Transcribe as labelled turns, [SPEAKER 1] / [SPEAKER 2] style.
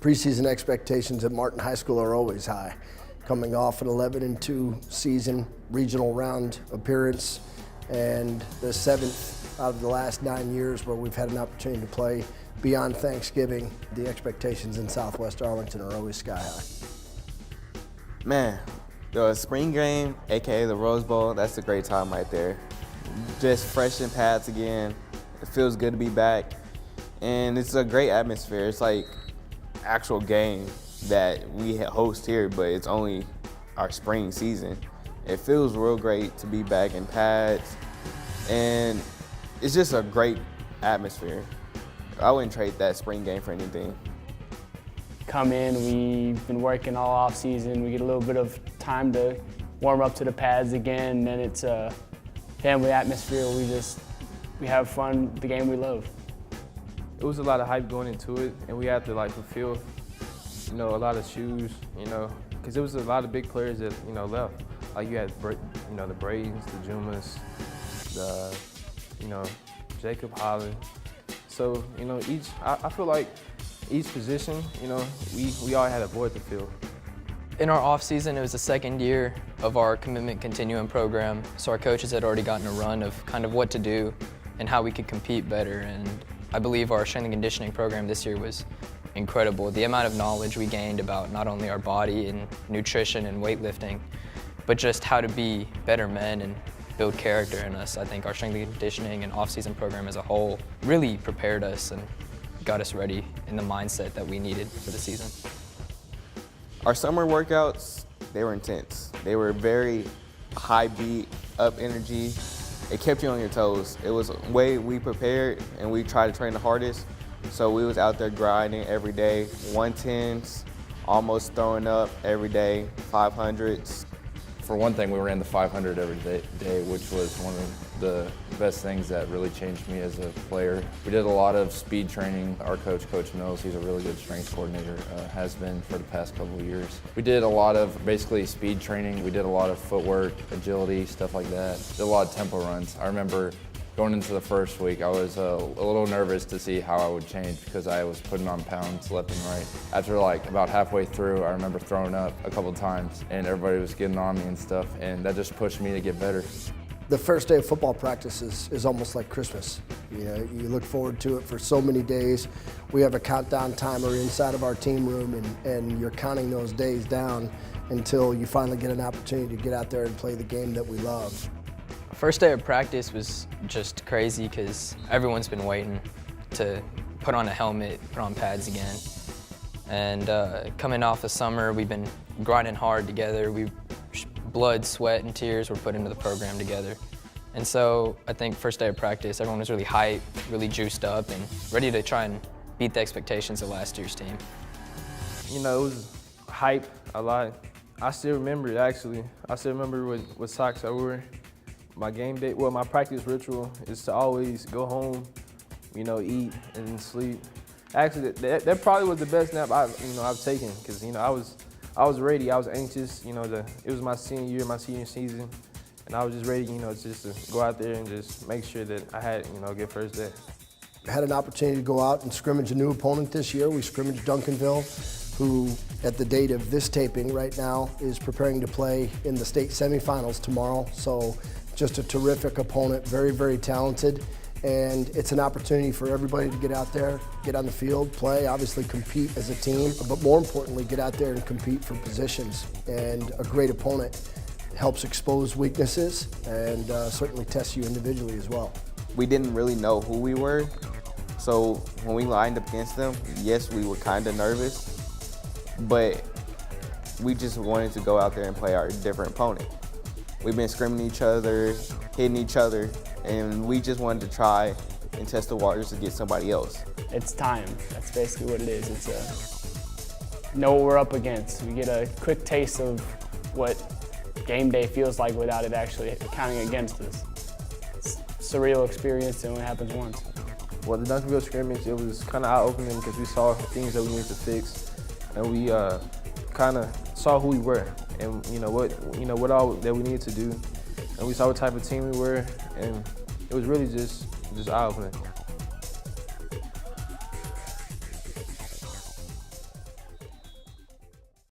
[SPEAKER 1] Preseason expectations at Martin High School are always high. Coming off an 11-2 season, regional round appearance, and the 7th out of the last 9 years where we've had an opportunity to play beyond Thanksgiving, the expectations in Southwest Arlington are always sky high.
[SPEAKER 2] Man, the spring game, aka the Rose Bowl, that's a great time right there. Just fresh in pads again. It feels good to be back. And it's a great atmosphere. It's like actual game that we host here, but it's only our spring season. It feels real great to be back in pads, and it's just a great atmosphere. I wouldn't trade that spring game for anything.
[SPEAKER 3] Come in, we've been working all off season. We get a little bit of time to warm up to the pads again, and then it's a family atmosphere. We have fun, the game we love.
[SPEAKER 4] It was a lot of hype going into it, and we had to fulfill, a lot of shoes, because there was a lot of big players that, left. Like you had, the Brady's, the Jumas, Jacob Holland. So, I feel like each position, we all had a void to fill.
[SPEAKER 5] In our off season, it was the second year of our commitment continuum program, so our coaches had already gotten a run of kind of what to do and how we could compete better. And I believe our strength and conditioning program this year was incredible. The amount of knowledge we gained about not only our body and nutrition and weightlifting, but just how to be better men and build character in us. I think our strength and conditioning and off-season program as a whole really prepared us and got us ready in the mindset that we needed for the season.
[SPEAKER 2] Our summer workouts, they were intense. They were very high beat, up energy. It kept you on your toes. It was the way we prepared, and we tried to train the hardest. So we was out there grinding every day, 110s, almost throwing up every day, 500s.
[SPEAKER 6] For one thing, we ran the 500 every day, which was one of the best things that really changed me as a player. We did a lot of speed training. Our coach, Coach Mills, he's a really good strength coordinator, has been for the past couple of years. We did a lot of basically speed training. We did a lot of footwork, agility, stuff like that. Did a lot of tempo runs. I remember going into the first week, I was a little nervous to see how I would change because I was putting on pounds left and right. After about halfway through, I remember throwing up a couple times and everybody was getting on me and stuff, and that just pushed me to get better.
[SPEAKER 1] The first day of football practice is almost like Christmas. You look forward to it for so many days. We have a countdown timer inside of our team room, and you're counting those days down until you finally get an opportunity to get out there and play the game that we love.
[SPEAKER 5] First day of practice was just crazy because everyone's been waiting to put on a helmet, put on pads again. And coming off the summer, we've been grinding hard together. Blood, sweat, and tears were put into the program together. And so I think first day of practice, everyone was really hyped, really juiced up, and ready to try and beat the expectations of last year's team.
[SPEAKER 4] It was hype a lot. I still remember it, actually. I still remember what socks I wore. My game day, my practice ritual is to always go home, eat and sleep. Actually, that probably was the best nap I've taken, because I was ready. I was anxious. It was my senior year, my senior season, and I was just ready, just to go out there and just make sure that I had, a good first day.
[SPEAKER 1] Had an opportunity to go out and scrimmage a new opponent this year. We scrimmaged Duncanville, who at the date of this taping right now is preparing to play in the state semifinals tomorrow. So just a terrific opponent, very, very talented. And it's an opportunity for everybody to get out there, get on the field, play, obviously compete as a team, but more importantly, get out there and compete for positions. And a great opponent helps expose weaknesses and certainly tests you individually as well.
[SPEAKER 2] We didn't really know who we were, so when we lined up against them, yes, we were kind of nervous, but we just wanted to go out there and play our different opponent. We've been scrimming each other, hitting each other, and we just wanted to try and test the waters to get somebody else.
[SPEAKER 3] It's time. That's basically what it is. It's know what we're up against. We get a quick taste of what game day feels like without it actually counting against us. It's a surreal experience, and it happens once.
[SPEAKER 4] Well, the Duncanville scrimmage, it was kind of eye-opening because we saw things that we needed to fix, and we kind of saw who we were, and what all that we needed to do, and we saw what type of team we were, and it was really just eye-opening.